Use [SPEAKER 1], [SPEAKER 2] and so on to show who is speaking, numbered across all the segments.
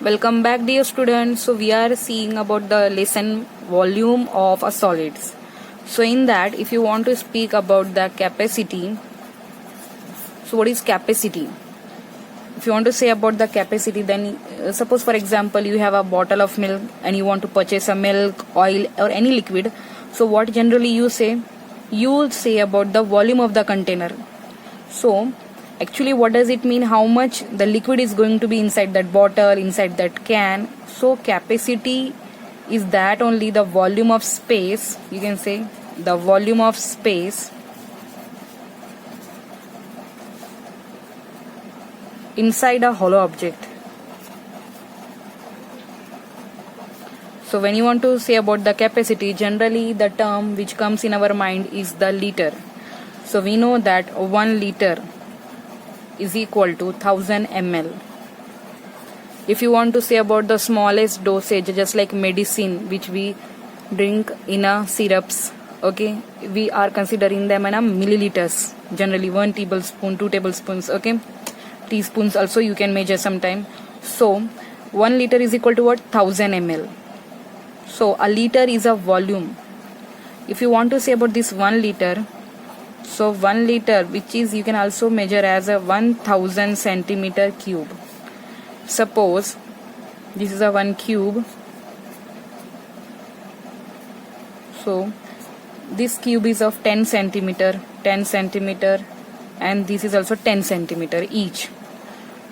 [SPEAKER 1] Welcome back, dear students. So we are seeing about the lesson volume of a solids. So in that, if you want to speak about the capacity, so what is capacity? If you want to say about the capacity, then suppose for example you have a bottle of milk and you want to purchase a milk, oil or any liquid. So what generally you say? You will say about the volume of the container. So actually what does it mean? How much the liquid is going to be inside that bottle, inside that can. So capacity is that only the volume of space, you can say the volume of space inside a hollow object. So when you want to say about the capacity, generally the term which comes in our mind is the liter. So we know that 1 liter is equal to 1000 ml. If you want to say about the smallest dosage, just like medicine which we drink in a syrups, okay, we are considering them in a milliliters. Generally 1 tablespoon, 2 tablespoons, okay, teaspoons also you can measure sometime. So 1 liter is equal to what? 1000 ml. So a liter is a volume. If you want to say about this 1 liter, so 1 liter, which is you can also measure as a 1000 centimeter cube. Suppose this is a 1 cube. So this cube is of 10 centimeter, and this is also 10 centimeter each.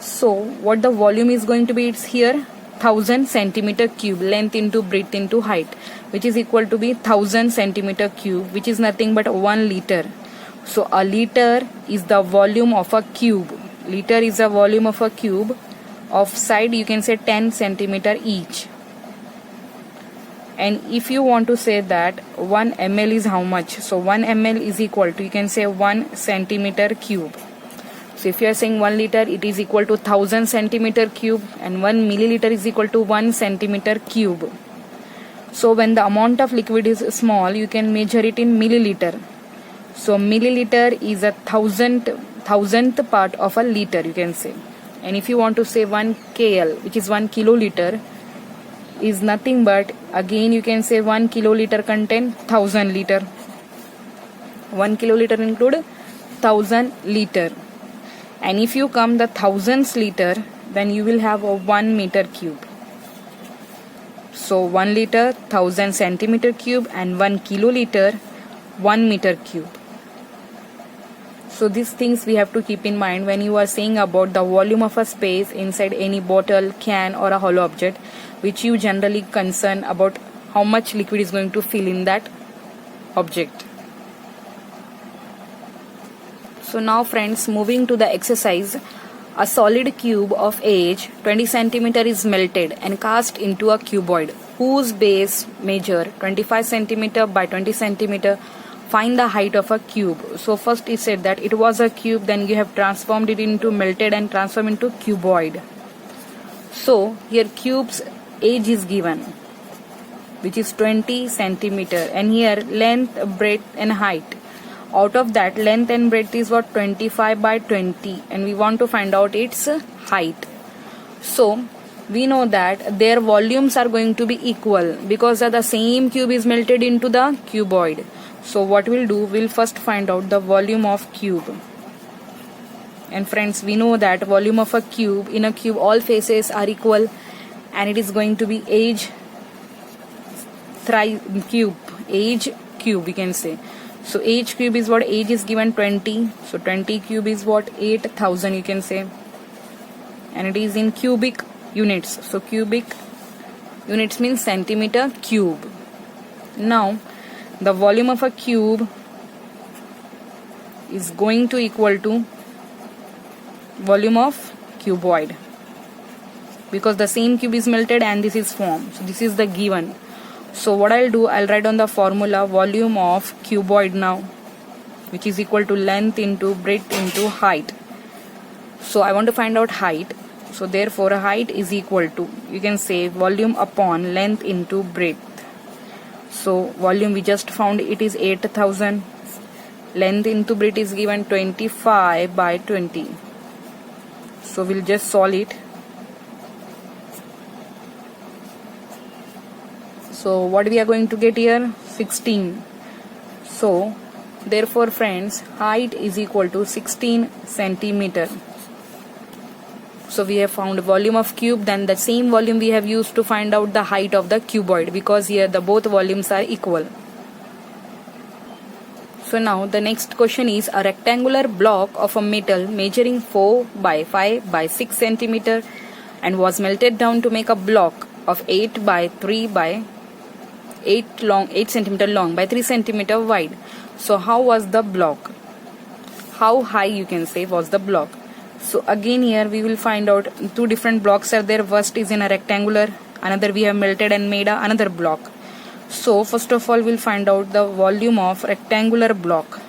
[SPEAKER 1] So what the volume is going to be, it's here 1000 centimeter cube, length into breadth into height, which is equal to be 1000 centimeter cube, which is nothing but 1 liter. So a liter is the volume of a cube. Liter is the volume of a cube. Of side you can say 10 centimeter each. And if you want to say that 1 ml is how much, so 1 ml is equal to, you can say 1 centimeter cube. So if you are saying 1 liter, it is equal to 1000 centimeter cube, and 1 milliliter is equal to 1 centimeter cube. So when the amount of liquid is small, you can measure it in milliliter. So milliliter is a thousandth part of a liter, you can say. And if you want to say 1 kl, which is 1 kiloliter, is nothing but, again you can say 1 kiloliter contain 1000 liter. 1 kiloliter include 1000 liter. And if you come the thousandth liter, then you will have a 1 meter cube. So 1 liter 1000 centimeter cube, and 1 kiloliter 1 meter cube. So these things we have to keep in mind when you are saying about the volume of a space inside any bottle, can or a hollow object, which you generally concern about how much liquid is going to fill in that object. So now friends, moving to the exercise, a solid cube of age 20 centimeter is melted and cast into a cuboid whose base measure 25 centimeter by 20 centimeter. Find the height of a cube. So first it said that it was a cube, then you have transformed it into melted and transformed into cuboid. So here cube's age is given, which is 20 centimeter, and here length, breadth and height. Out of that, length and breadth is what? 25 by 20, and we want to find out its height. So we know that their volumes are going to be equal because the same cube is melted into the cuboid. So what we'll do, we'll first find out the volume of cube. And friends, we know that volume of a cube, in a cube all faces are equal, and it is going to be age cube, we can say. So age cube is what? Age is given 20, so 20 cube is what? 8000, you can say, and it is in cubic units. So cubic units means centimeter cube. Now the volume of a cube is going to equal to volume of cuboid, because the same cube is melted and this is formed. So this is the given. So what I'll do, I'll write on the formula volume of cuboid now, which is equal to length into breadth into height. So I want to find out height. So therefore height is equal to, you can say, volume upon length into breadth. So volume we just found, it is 8000. Length into breadth is given 25 by 20. So we'll just solve it. So what we are going to get here? 16. So therefore friends, height is equal to 16 centimeter. So we have found volume of cube, then the same volume we have used to find out the height of the cuboid, because here the both volumes are equal. So now the next question is, a rectangular block of a metal measuring 4 by 5 by 6 centimeter and was melted down to make a block of 8 by 3 by 8 centimeter long by 3 centimeter wide. So how was the block? How high, you can say, was the block? So again here we will find out two different blocks are there. First is in a rectangular, another we have melted and made another block. So first of all we'll find out the volume of rectangular block.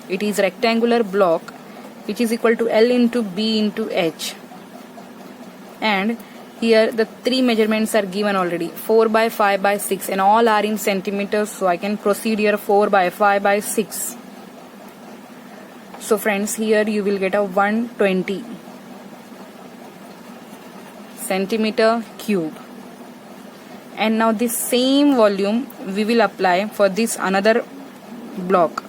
[SPEAKER 1] It is rectangular block which is equal to L into B into H. And here the three measurements are given already, 4 by 5 by 6, and all are in centimeters. So I can proceed here 4 by 5 by 6. So friends, here you will get a 120 centimeter cube. And now this same volume we will apply for this another block.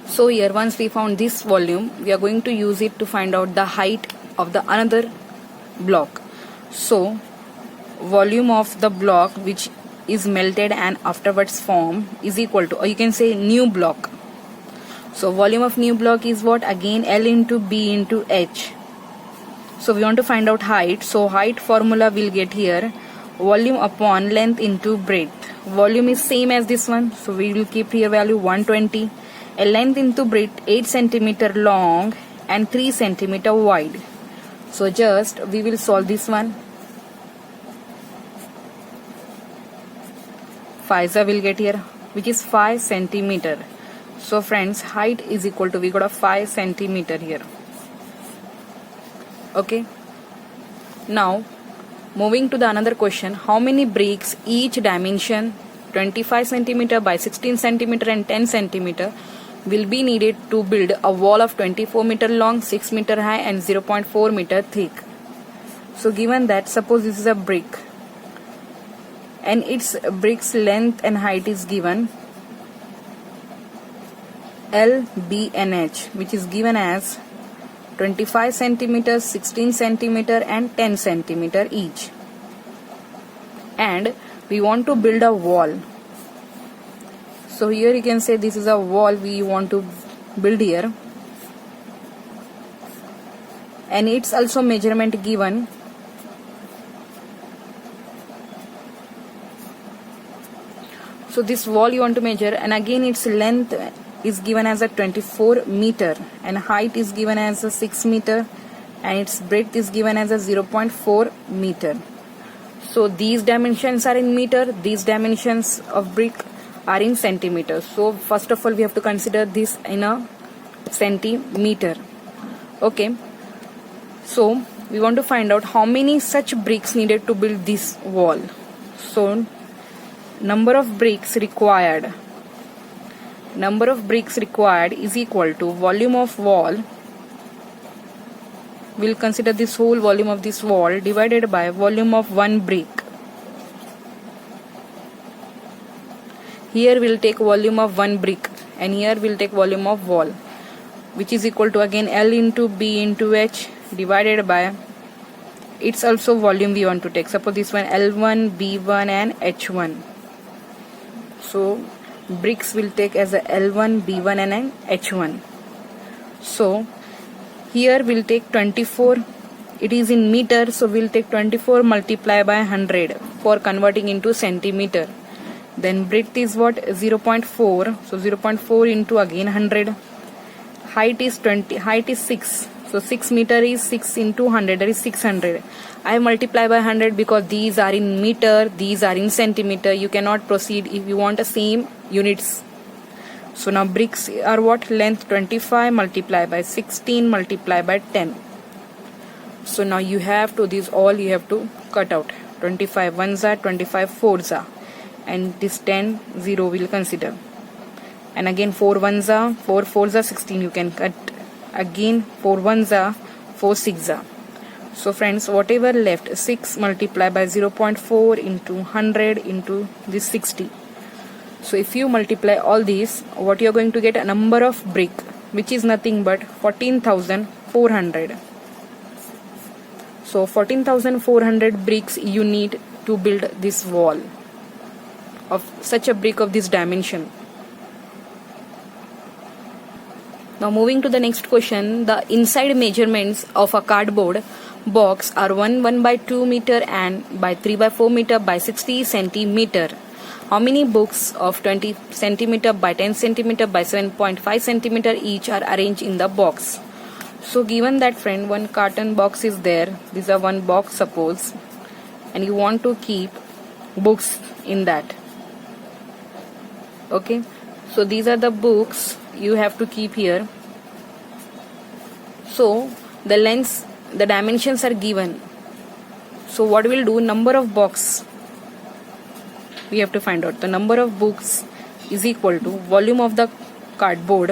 [SPEAKER 1] So here once we found this volume, we are going to use it to find out the height of the another block. So volume of the block which is melted and afterwards formed is equal to, or you can say, new block. So volume of new block is what? Again L into B into H. So we want to find out height. So height formula we'll get here, volume upon length into breadth. Volume is same as this one, so we will keep here value 120. A length into breadth 8 centimeter long and 3 centimeter wide. So just we will solve this one. 5 will get here, which is 5 centimeter. So friends, height is equal to, we got a 5 centimeter here. Okay. Now moving to the another question, how many bricks each dimension 25 centimeter by 16 centimeter and 10 centimeter will be needed to build a wall of 24 meter long, 6 meter high and 0.4 meter thick. So given that, suppose this is a brick and its brick's length and height is given L, B and H, which is given as 25 centimeter, 16 centimeter and 10 centimeter each. And we want to build a wall. So here you can say this is a wall we want to build here. And it's also measurement given. So this wall you want to measure, and again its length is given as a 24 meter and height is given as a 6 meter and its breadth is given as a 0.4 meter. So these dimensions are in meter, these dimensions of brick are in centimeters. So first of all we have to consider this in a centimeter. Okay. So we want to find out how many such bricks needed to build this wall. So number of bricks required is equal to volume of wall. We'll consider this whole volume of this wall divided by volume of one brick. Here we'll take volume of one brick and here we'll take volume of wall, which is equal to again L into B into H divided by it's also volume we want to take. Suppose this one L1, B1 and H1. So bricks will take as a L1, B1 and an H1. So here we'll take 24. It is in meter, so we'll take 24 multiply by 100 for converting into centimeter. Then breadth is what? 0.4. So 0.4 into again 100. Height is 6. So 6 meter is 6 into 100, that is 600. I multiply by 100 because these are in meter, these are in centimeter. You cannot proceed if you want the same units. So now bricks are what? Length 25 multiply by 16 multiply by 10. So now you have to, these all you have to cut out. 25 ones are, 25 fours are, and this 10 0 will consider. And again 4 ones are, 4 fours are 16, you can cut. Again 4 ones are, 4 6 are. So friends, whatever left, 6 multiplied by 0.4 into 100 into this 60. So if you multiply all these, what you are going to get, a number of brick, which is nothing but 14,400. So 14,400 bricks you need to build this wall of such a brick of this dimension. Now moving to the next question, the inside measurements of a cardboard box are 1 by 2 meter and by 3 by 4 meter by 60 centimeter. How many books of 20 centimeter by 10 centimeter by 7.5 centimeter each are arranged in the box? So given that friend, one carton box is there, these are one box suppose, and you want to keep books in that. Okay, so these are the books you have to keep here. So the lengths, the dimensions are given. So what we'll do, number of box we have to find out. The number of books is equal to volume of the cardboard,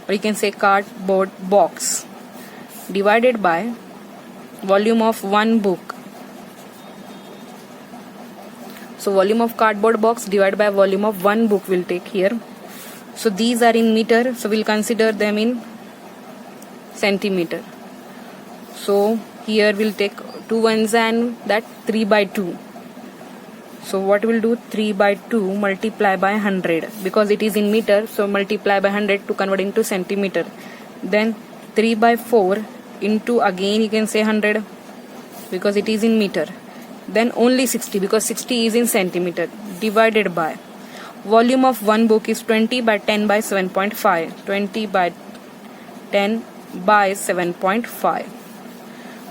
[SPEAKER 1] or you can say cardboard box, divided by volume of one book. So volume of cardboard box divided by volume of one book will take here. So these are in meter, so we'll consider them in centimeter. So here we'll take 2 ones and that 3 by 2. So what we'll do, 3 by 2 multiply by 100, because it is in meter, so multiply by 100 to convert into centimeter. Then 3 by 4 into, again you can say 100, because it is in meter. Then only 60, because 60 is in centimeter, divided by volume of one book is 20 by 10 by 7.5. 20 by 10 by 7.5.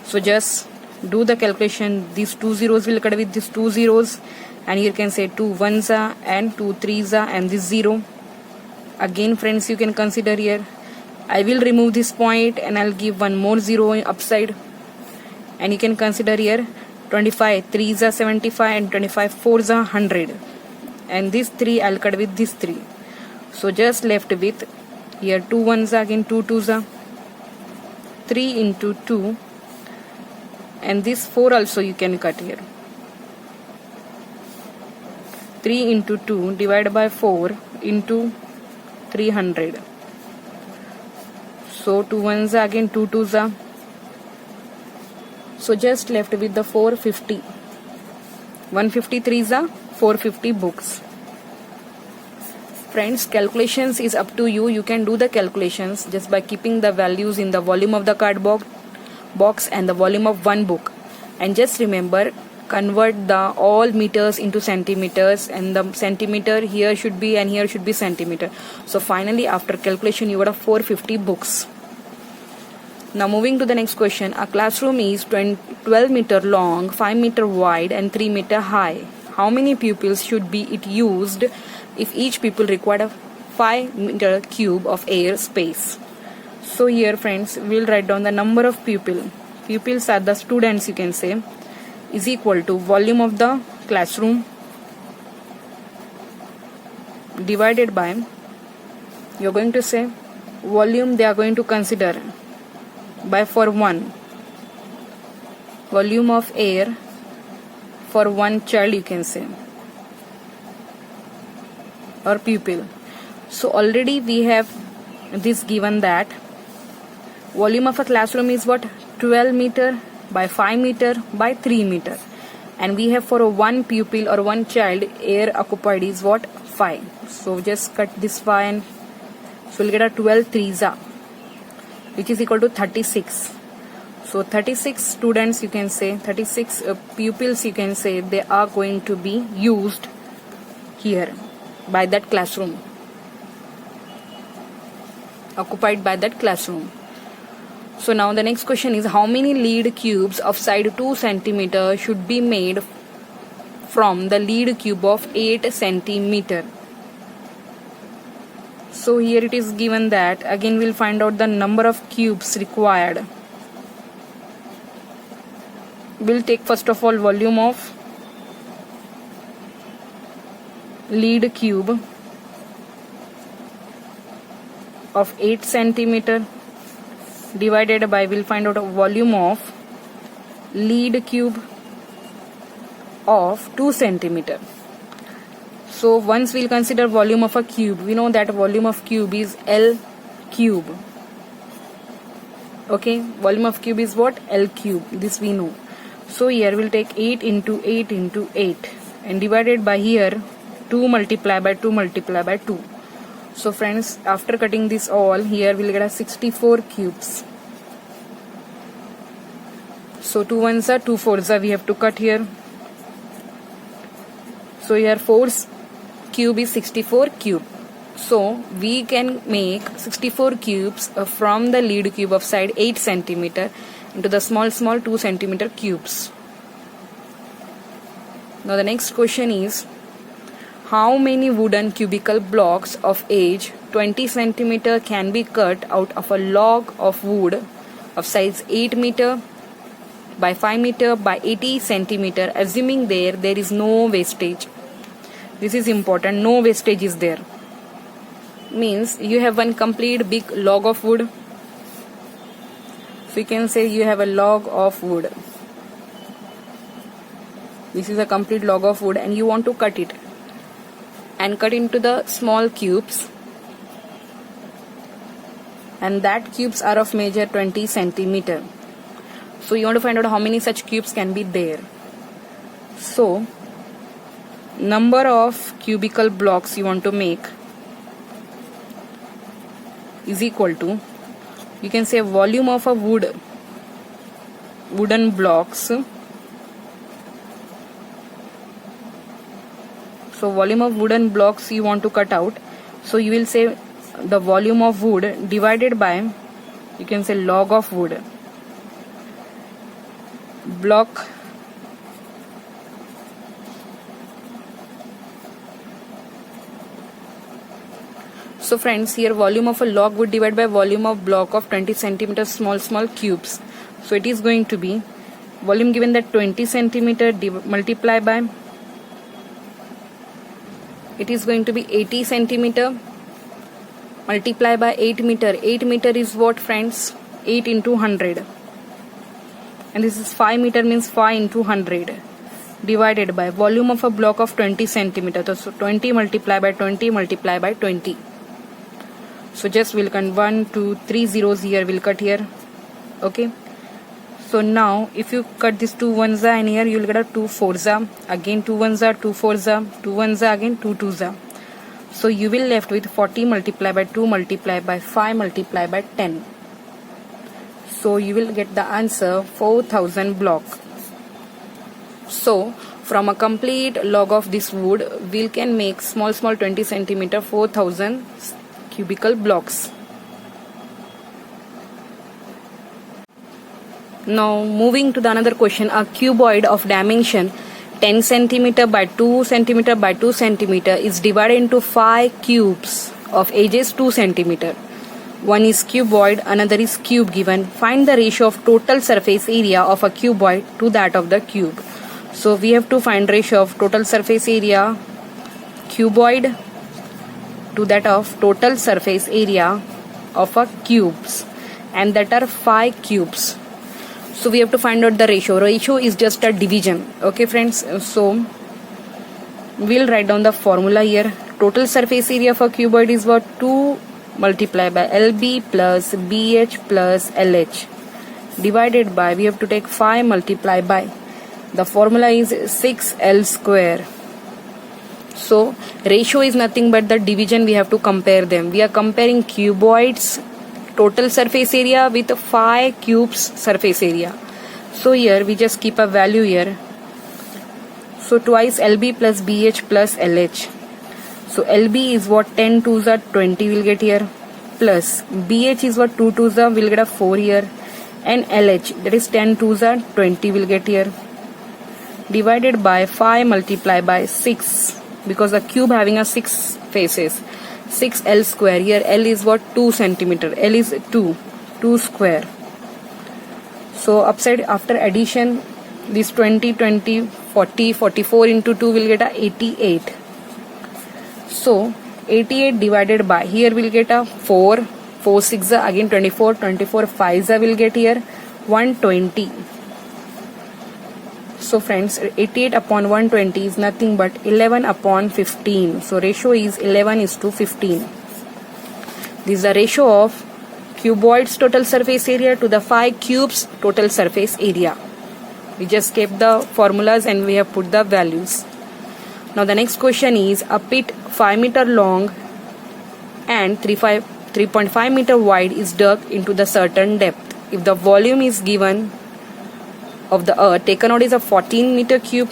[SPEAKER 1] So just do the calculation. These two zeros will cut with these two zeros, and here you can say 2 ones are and 2 threes are and this 0. Again friends, you can consider here, I will remove this point and I'll give one more 0 upside, and you can consider here 25 threes are 75 and 25 fours are 100, and this 3 I'll cut with this 3. So just left with here 2 ones are, again 2 twos are, 3 into 2, and this 4 also you can cut here. 3 into 2 divided by 4 into 300. So 2 ones are, again 2 twos are. So just left with the 450. 153s are 450 books. Friends, calculations is up to you. You can do the calculations just by keeping the values in the volume of the cardboard box and the volume of one book. And just remember, convert the all meters into centimeters, and the centimeter here should be and here should be centimeter. So finally after calculation you got a 450 books. Now moving to the next question. A classroom is 12 meter long, 5 meter wide and 3 meter high. How many pupils should be it used if each pupil required a 5 meter cube of air space? So here friends, we'll write down the number of pupils are the students, you can say, is equal to volume of the classroom divided by, you're going to say volume they are going to consider by for one, volume of air for one child, you can say, or pupil. So already we have this given that volume of a classroom is what, 12 meter by 5 meter by 3 meter, and we have for a one pupil or one child air occupied is what, 5. So just cut this 5 and so we'll get a 12 threes are, which is equal to 36. So 36 students, you can say 36 pupils, you can say, they are going to be used here by that classroom, occupied by that classroom. So now the next question is, how many lead cubes of side 2 centimeter should be made from the lead cube of 8 centimeter? So here it is given that, again we'll find out the number of cubes required. We'll take first of all volume of lead cube of 8 centimeter divided by, we'll find out a volume of lead cube of 2 centimeter. So once we'll consider volume of a cube, we know that volume of cube is L cube. Okay, volume of cube is what? L cube. This we know. So here we'll take 8 into 8 into 8 and divided by here 2 multiply by 2 multiply by 2. So friends, after cutting this all, here we'll get a 64 cubes. So 2 ones are 2 fours are, we have to cut here. So here 4's cube is 64 cube. So we can make 64 cubes from the lead cube of side 8 centimeter into the small 2 centimeter cubes. Now the next question is, how many wooden cubical blocks of age 20 centimeter can be cut out of a log of wood of size 8 meter by 5 meter by 80 centimeter, assuming there is no wastage. This is important, no wastage is there. Means you have one complete big log of wood. So you can say you have a log of wood. This is a complete log of wood and you want to cut it and cut into the small cubes, and that cubes are of measure 20 centimeter. So you want to find out how many such cubes can be there. So number of cubical blocks you want to make is equal to, you can say, volume of a wooden blocks. So volume of wooden blocks you want to cut out. So you will say the volume of wood divided by, you can say, log of wood. Block So friends, here volume of a log would divide by volume of block of 20 centimeter small cubes. So it is going to be volume given that 20 centimeter multiply by, it is going to be 80 centimeter multiply by 8 meter. 8 meter is what, friends? 8 into 100. And this is 5 meter, means 5 into 100 divided by volume of a block of 20 centimeter. So 20 multiply by 20 multiply by 20. So just we'll cut 1, 2, 3 zeros here, we'll cut here. Okay. So now if you cut this 2 ones and here you'll get a 2 fours, again 2 ones, 2 fours, 2 ones, again 2 twos. So you will left with 40 multiply by 2 multiply by 5 multiply by 10. So you will get the answer 4000 block. So from a complete log of this wood, we can make small 20 centimeter 4000 cubical blocks. Now moving to the another question, a cuboid of dimension 10 centimeter by 2 centimeter by 2 centimeter is divided into 5 cubes of edges 2 centimeter. One is cuboid, another is cube given. Find the ratio of total surface area of a cuboid to that of the cube. So we have to find ratio of total surface area cuboid to that of total surface area of a cubes, and that are 5 cubes. So we have to find out the ratio. Ratio is just a division. Okay friends, so we'll write down the formula here. Total surface area of a cuboid is what? 2 multiplied by LB plus BH plus LH divided by, we have to take 5 multiplied by, the formula is 6L square. So ratio is nothing but the division, we have to compare them. We are comparing cuboids total surface area with 5 cubes surface area. So here we just keep a value here. So twice LB plus BH plus LH. So LB is what? 10 twos are 20 will get here, plus BH is what? 2 twos are, will get a 4 here, and LH, that is 10 twos are 20 will get here, divided by 5 multiplied by 6, because the cube having a 6 faces. 6L square. Here L is what? 2 centimeter. L is 2 square. So upside after addition, this 20, 20, 40, 44 into 2 will get a 88. So 88 divided by, here we'll get a 4, 4 6 again 24, 24 5 will get here 120. So friends, 88 upon 120 is nothing but 11 upon 15. So ratio is 11:15. This is the ratio of cuboid's total surface area to the 5 cubes total surface area. We just kept the formulas and we have put the values. Now the next question is, a pit 5 meter long and 3.5 meter wide is dug into the certain depth. If the volume is given of the earth taken out is a 14 meter cube,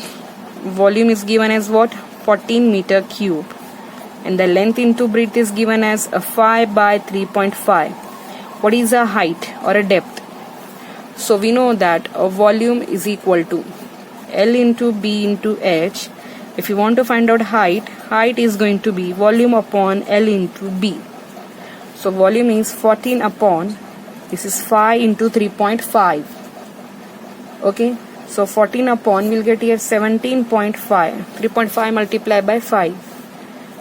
[SPEAKER 1] volume is given as what? 14 meter cube, and the length into breadth is given as a 5 by 3.5. What is a height or a depth? So we know that a volume is equal to L into B into H. If you want to find out height is going to be volume upon L into B. So volume is 14 upon, this is 5 into 3.5. Okay, so 14 upon, we'll get here 17.5. 3.5 multiplied by 5.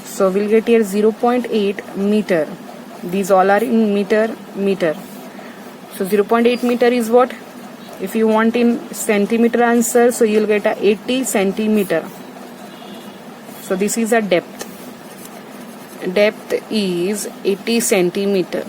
[SPEAKER 1] So we'll get here 0.8 meter. These all are in meter. So 0.8 meter is what? If you want in centimeter answer, so you'll get a 80 centimeter. So this is a depth. Depth is 80 centimeter.